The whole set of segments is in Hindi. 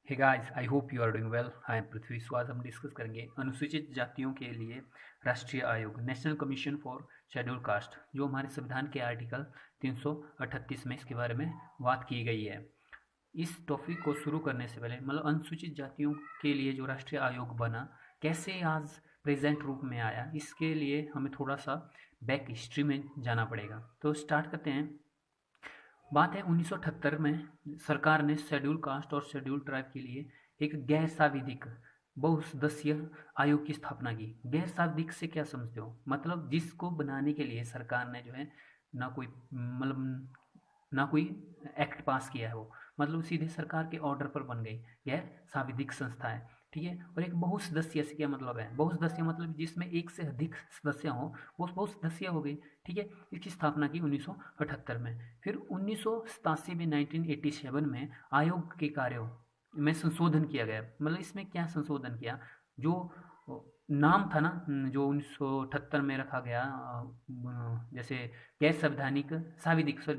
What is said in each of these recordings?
Hey guys, I hope you are doing well. I am Prithvi. So आज हम डिस्कस करेंगे अनुसूचित जातियों के लिए राष्ट्रीय आयोग, national commission for schedule caste, जो हमारे संविधान के आर्टिकल 338 में इसके बारे में बात की गई है। इस टॉपिक को शुरू करने से पहले मतलब अनुसूचित जातियों के लिए जो राष्ट्रीय आयोग बना, कैसे आज प्रेजेंट रूप में आया, इसके लिए हमें थोड़ा सा बैक हिस्ट्री में जाना पड़ेगा। तो स्टार्ट करते हैं। बात है 1978 में सरकार ने शेड्यूल कास्ट और शेड्यूल ट्राइब के लिए एक गैर सांविधिक बहुसदस्यीय आयोग की स्थापना की। गैर सांविधिक से क्या समझते हो? मतलब जिसको बनाने के लिए सरकार ने जो है ना कोई एक्ट पास किया है, वो मतलब सीधे सरकार के ऑर्डर पर बन गई गैर सांविधिक संस्था है। ठीक है। और एक बहुसदस्यीय से क्या मतलब है? बहुसदस्यीय मतलब जिसमें एक से अधिक सदस्य हो, वो बहुसदस्यीय हो गई। ठीक है। इसकी स्थापना की 1978 में। फिर 1987 में 1987 में आयोग के कार्यों में संशोधन किया गया। मतलब इसमें क्या संशोधन किया? जो नाम था ना, जो 1978 में रखा गया, जैसे गैर संवैधानिक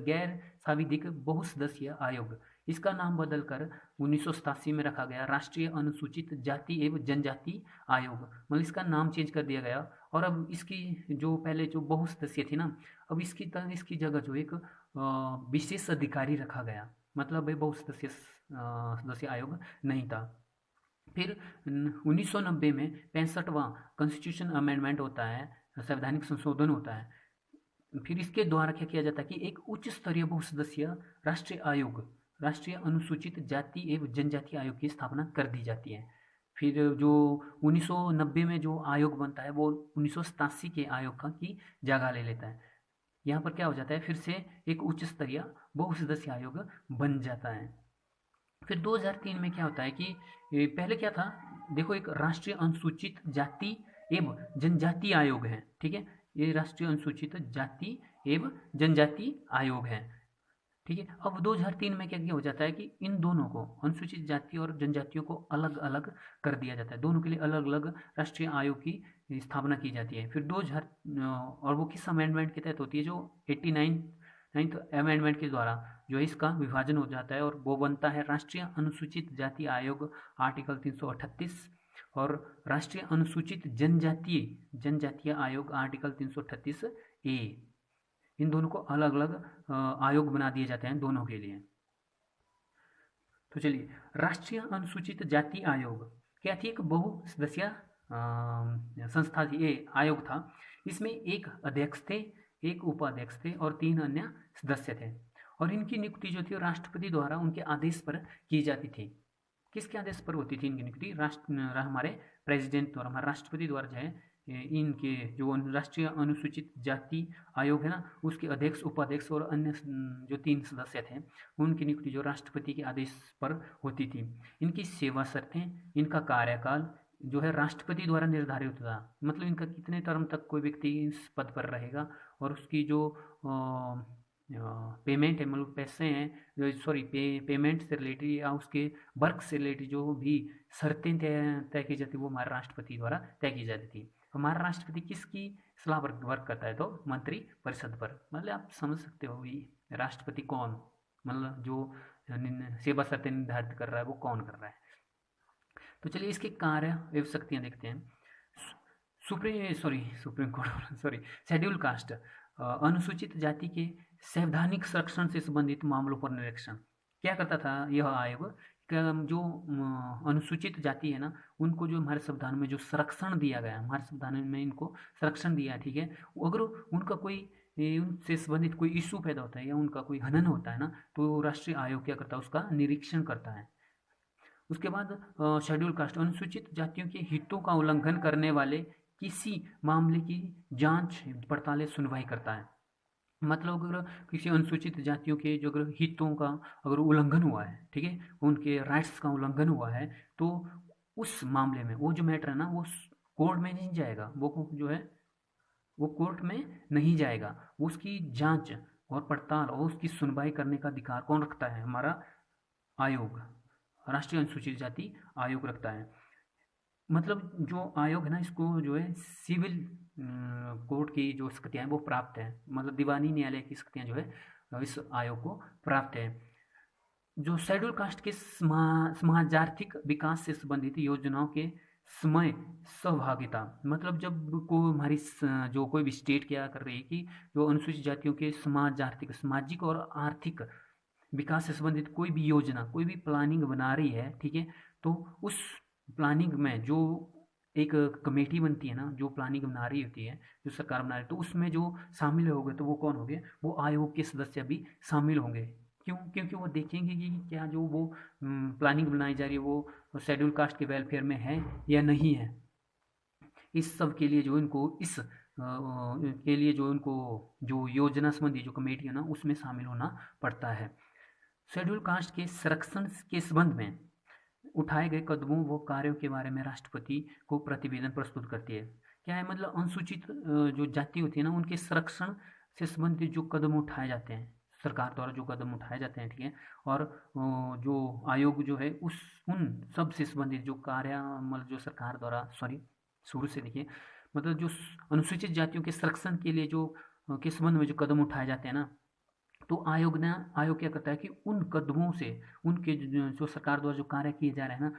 गैर सांविधिक बहुसदस्यीय आयोग, इसका नाम बदलकर 1987 में रखा गया राष्ट्रीय अनुसूचित जाति एवं जनजाति आयोग। मतलब इसका नाम चेंज कर दिया गया। और अब इसकी जो पहले जो बहुसदस्यीय थी ना, अब इसकी जगह जो एक विशेष अधिकारी रखा गया। मतलब बहुसदस्यीय सदस्य आयोग नहीं था। फिर 1990 में 65वां कॉन्स्टिट्यूशन अमेंडमेंट होता है, संवैधानिक संशोधन होता है। फिर इसके द्वारा क्या किया जाता है कि एक उच्च स्तरीय बहुसदस्यीय राष्ट्रीय आयोग, राष्ट्रीय अनुसूचित जाति एवं जनजाति आयोग की स्थापना कर दी जाती है। फिर जो 1990 में जो आयोग बनता है वो 1987 के आयोग का की जगह ले लेता है। यहाँ पर क्या हो जाता है, फिर से एक उच्च स्तरीय बहुसदस्यीय आयोग बन जाता है। फिर 2003 में क्या होता है कि पहले क्या था, देखो, एक राष्ट्रीय अनुसूचित जाति एवं जनजाति आयोग है। ठीक है। ये राष्ट्रीय अनुसूचित जाति एवं जनजाति आयोग है। ठीक है। अब 2003 में क्या हो जाता है कि इन दोनों को, अनुसूचित जाति और जनजातियों को अलग अलग कर दिया जाता है। दोनों के लिए अलग अलग राष्ट्रीय आयोग की स्थापना की जाती है। फिर 2000 और वो किस अमेंडमेंट के तहत होती है? जो 89th अमेंडमेंट के द्वारा जो इसका विभाजन हो जाता है, और वो बनता है राष्ट्रीय अनुसूचित जाति आयोग आर्टिकल 338 और राष्ट्रीय अनुसूचित जनजातीय आयोग आर्टिकल 338A। इन दोनों को अलग अलग आयोग बना दिए जाते हैं दोनों के लिए। तो चलिए, राष्ट्रीय अनुसूचित जाति आयोग क्या थी? एक बहुसदस्यीय संस्था थी, ये आयोग था। इसमें एक अध्यक्ष थे, एक उपाध्यक्ष थे और 3 अन्य सदस्य थे। और इनकी नियुक्ति जो थी राष्ट्रपति द्वारा उनके आदेश पर की जाती थी। किसके आदेश पर होती थी इनकी नियुक्ति? हमारे प्रेसिडेंट द्वारा, हमारे राष्ट्रपति द्वारा जो है इनके जो राष्ट्रीय अनुसूचित जाति आयोग है ना, उसके अध्यक्ष, उपाध्यक्ष और अन्य जो 3 सदस्य थे, उनकी नियुक्ति जो राष्ट्रपति के आदेश पर होती थी। इनकी सेवा शर्तें, इनका कार्यकाल जो है राष्ट्रपति द्वारा निर्धारित होता था। मतलब इनका कितने टर्म तक कोई व्यक्ति इस पद पर रहेगा, और उसकी जो पेमेंट है, मतलब पैसे हैं, पेमेंट से रिलेटेड या उसके वर्क से रिलेटेड जो भी शर्तें तय की जाती, वो हमारे राष्ट्रपति द्वारा तय की जाती थी। हमारा राष्ट्रपति किसकी सलाह पर वर्क करता है? तो मंत्री परिषद पर। मतलब आप समझ सकते हो ये राष्ट्रपति कौन, मतलब जो सेवा शर्तें निर्धारित कर रहा है वो कौन कर रहा है। तो चलिए इसके कार्य एवं शक्तियाँ देखते हैं। सुप्रीम कोर्ट शेड्यूल कास्ट, अनुसूचित जाति के संवैधानिक संरक्षण से संबंधित मामलों पर निरीक्षण क्या करता था यह आयोग? जो अनुसूचित जाति है ना, उनको जो हमारे संविधान में जो संरक्षण दिया गया, हमारे संविधान में इनको संरक्षण दिया है। ठीक है। अगर उनका कोई उनसे संबंधित कोई इशू पैदा होता है या उनका कोई हनन होता है ना, तो राष्ट्रीय आयोग क्या करता है? उसका निरीक्षण करता है। उसके बाद शेड्यूल कास्ट, अनुसूचित जातियों के हितों का उल्लंघन करने वाले किसी मामले की जांच पड़ताल सुनवाई करता है। मतलब अगर किसी अनुसूचित जातियों के जो अगर हितों का अगर उल्लंघन हुआ है, ठीक है, उनके राइट्स का उल्लंघन हुआ है, तो उस मामले में वो जो मैटर है ना, वो कोर्ट में नहीं जाएगा, वो जो है वो कोर्ट में नहीं जाएगा। उसकी जांच और पड़ताल और उसकी सुनवाई करने का अधिकार कौन रखता है? हमारा आयोग, राष्ट्रीय अनुसूचित जाति आयोग रखता है। मतलब जो आयोग है ना, इसको जो है सिविल कोर्ट की जो शक्तियाँ हैं वो प्राप्त है। मतलब दीवानी न्यायालय की शक्तियाँ जो है इस आयोग को प्राप्त है। जो शेड्यूल कास्ट के समाजार्थिक विकास से संबंधित योजनाओं के समय सहभागिता, मतलब जब को हमारी जो कोई भी स्टेट क्या कर रही है कि जो अनुसूचित जातियों के समाजार्थिक, सामाजिक और आर्थिक विकास से संबंधित कोई भी योजना, कोई भी प्लानिंग बना रही है, ठीक है, तो उस प्लानिंग में जो एक कमेटी बनती है ना, जो प्लानिंग बना रही होती है, जो सरकार बना रही है, तो उसमें जो शामिल हो गए तो वो कौन हो गए, वो आयोग के सदस्य भी शामिल होंगे। क्यों? क्योंकि वो देखेंगे कि क्या जो वो प्लानिंग बनाई जा रही है वो शेड्यूल कास्ट के वेलफेयर में है या नहीं है। इस सब के लिए जो इनको इस के लिए जो इनको जो योजना संबंधी जो कमेटी है ना, उसमें शामिल होना पड़ता है। शेड्यूल कास्ट के संरक्षण के संबंध में उठाए गए कदमों व कार्यों के बारे में राष्ट्रपति को प्रतिवेदन प्रस्तुत करती है। क्या है मतलब, अनुसूचित जो जाति होती है ना, उनके संरक्षण से संबंधित जो कदम उठाए जाते हैं, सरकार द्वारा जो कदम उठाए जाते हैं, ठीक है, और जो आयोग जो है उस उन सब से संबंधित जो कार्य, मतलब जो सरकार द्वारा, सॉरी शुरू से देखिए, मतलब जो अनुसूचित जातियों के संरक्षण के लिए जो के संबंध में जो कदम उठाए जाते हैं ना, तो आयोग क्या करता है कि उन कदमों से, उनके जो सरकार द्वारा जो कार्य किए जा रहे हैं ना,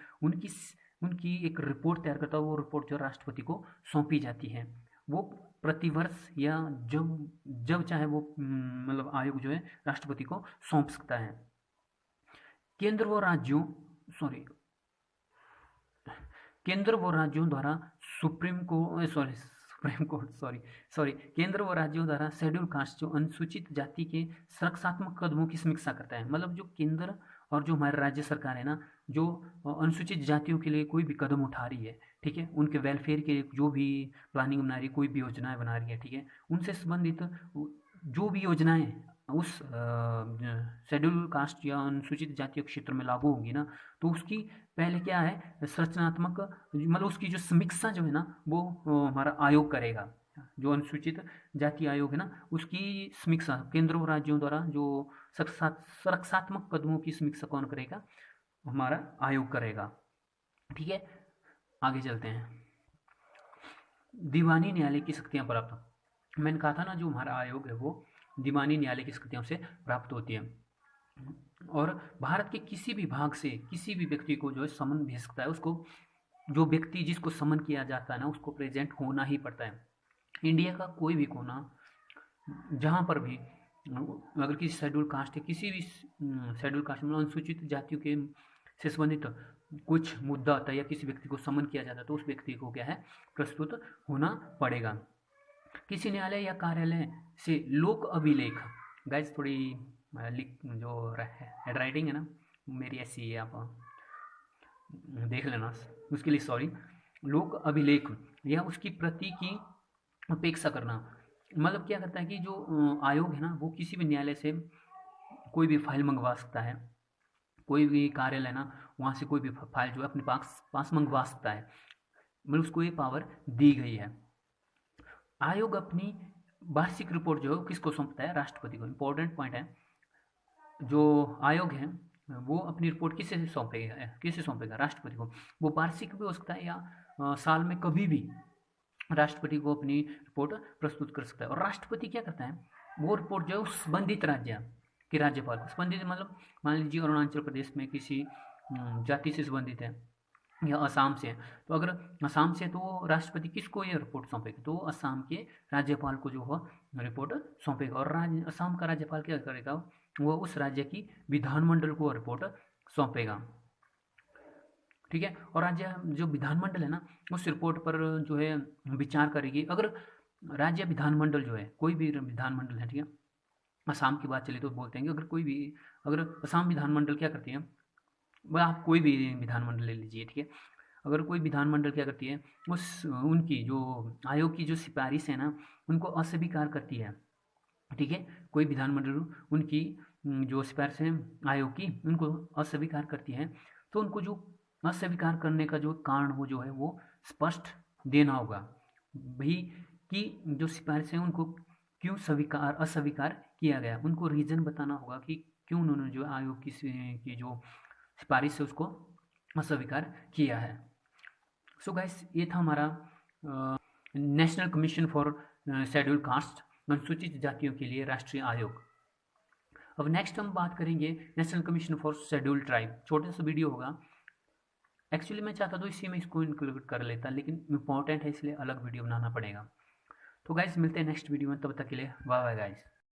उनकी एक रिपोर्ट तैयार करता है। वो रिपोर्ट जो राष्ट्रपति को सौंपी जाती है। वो प्रतिवर्ष या जब जब चाहे वो मतलब आयोग जो है राष्ट्रपति को सौंप सकता है। केंद्र व राज्यों सॉरी केंद्र व राज्यों द्वारा सुप्रीम कोर्ट सॉरी केंद्र व राज्यों द्वारा शेड्यूल कास्ट जो अनुसूचित जाति के सुरक्षात्मक कदमों की समीक्षा करता है। मतलब जो केंद्र और जो हमारे राज्य सरकार है ना, जो अनुसूचित जातियों के लिए कोई भी कदम उठा रही है, ठीक है, उनके वेलफेयर के लिए जो भी प्लानिंग बना रही है, कोई भी योजनाएं बना रही है, ठीक है, उनसे संबंधित जो भी योजनाएं उस शेड्यूल कास्ट या अनुसूचित जातीय क्षेत्र में लागू होंगी ना, तो उसकी पहले क्या है, संरचनात्मक, मतलब उसकी जो समीक्षा जो है ना, वो हमारा आयोग करेगा। जो अनुसूचित जाति आयोग है ना, उसकी समीक्षा केंद्र और राज्यों द्वारा जो सुरक्षात्मक कदमों की समीक्षा कौन करेगा, हमारा आयोग करेगा। ठीक है, आगे चलते हैं। दीवानी न्यायालय की शक्तियां प्राप्त, मैंने कहा था ना, जो हमारा आयोग है वो दीवानी न्यायालय की शक्तियों से प्राप्त होती है और भारत के किसी भी भाग से किसी भी व्यक्ति को जो है समन भेज सकता है। उसको जो व्यक्ति जिसको समन किया जाता है ना, उसको प्रेजेंट होना ही पड़ता है। इंडिया का कोई भी कोना, जहाँ पर भी अगर किसी शेड्यूल कास्ट है, किसी भी शेड्यूल कास्ट में अनुसूचित जातियों के से संबंधित कुछ मुद्दा होता है या किसी व्यक्ति को समन किया जाता है, तो उस व्यक्ति को क्या है, प्रस्तुत होना पड़ेगा। किसी न्यायालय या कार्यालय से लोक अभिलेख, गाइज थोड़ी जो हेड राइटिंग है ना मेरी ऐसी है, आप देख लेना, उसके लिए सॉरी। लोक अभिलेख या उसकी प्रति की अपेक्षा करना, मतलब क्या करता है कि जो आयोग है ना, वो किसी भी न्यायालय से कोई भी फाइल मंगवा सकता है, कोई भी कार्यालय ना वहाँ से कोई भी फाइल जो है अपने पास मंगवा सकता है, मतलब उसको ये पावर दी गई है। आयोग अपनी वार्षिक रिपोर्ट जो है किसको सौंपता है, राष्ट्रपति को। इंपॉर्टेंट पॉइंट है, जो आयोग है वो अपनी रिपोर्ट किसे सौंपेगा, राष्ट्रपति को। वो वार्षिक भी हो सकता है या साल में कभी भी राष्ट्रपति को अपनी रिपोर्ट प्रस्तुत कर सकता है। और राष्ट्रपति क्या करता है, वो रिपोर्ट जो है संबंधित राज्य के राज्यपाल को, संबंधित मतलब मान लीजिए अरुणाचल प्रदेश में किसी जाति से संबंधित है या असम से है, तो अगर असम से, तो वो राष्ट्रपति किसको ये रिपोर्ट सौंपेगा, तो असम के राज्यपाल को जो है रिपोर्ट सौंपेगा। और असम का राज्यपाल क्या करेगा, वो उस राज्य की विधानमंडल को रिपोर्ट सौंपेगा। ठीक है, और राज्य जो विधानमंडल है ना, उस रिपोर्ट पर जो है विचार करेगी। अगर राज्य विधानमंडल जो है, कोई भी विधानमंडल है, ठीक है, असम की बात चली तो बोलते हैं, अगर असम विधानमंडल क्या करती है, वह आप कोई भी विधानमंडल ले लीजिए, ठीक है, अगर कोई विधानमंडल क्या करती है, उनकी जो आयोग की जो सिफारिश है ना, उनको अस्वीकार करती है। ठीक है, कोई विधानमंडल उनकी जो सिफारिश है आयोग की, उनको अस्वीकार करती है, तो उनको जो अस्वीकार करने का जो कारण हो जो है वो स्पष्ट देना होगा भाई, कि जो सिफारिश है उनको क्यों अस्वीकार किया गया, उनको रीजन बताना होगा कि क्यों उन्होंने जो आयोग की जो सिफारिश है उसको अस्वीकार किया है। सो गाइस, ये था हमारा national commission for schedule caste, अनुसूचित जातियों के लिए राष्ट्रीय आयोग। अब नेक्स्ट हम बात करेंगे national commission for scheduled tribe. छोटा सा वीडियो होगा, एक्चुअली मैं चाहता तो इसी में इसको इंक्लूड कर लेता, लेकिन इंपॉर्टेंट है इसलिए अलग वीडियो बनाना पड़ेगा। तो गाइज मिलते हैं नेक्स्ट वीडियो में, तब तक के लिए बाय बाय गाइज।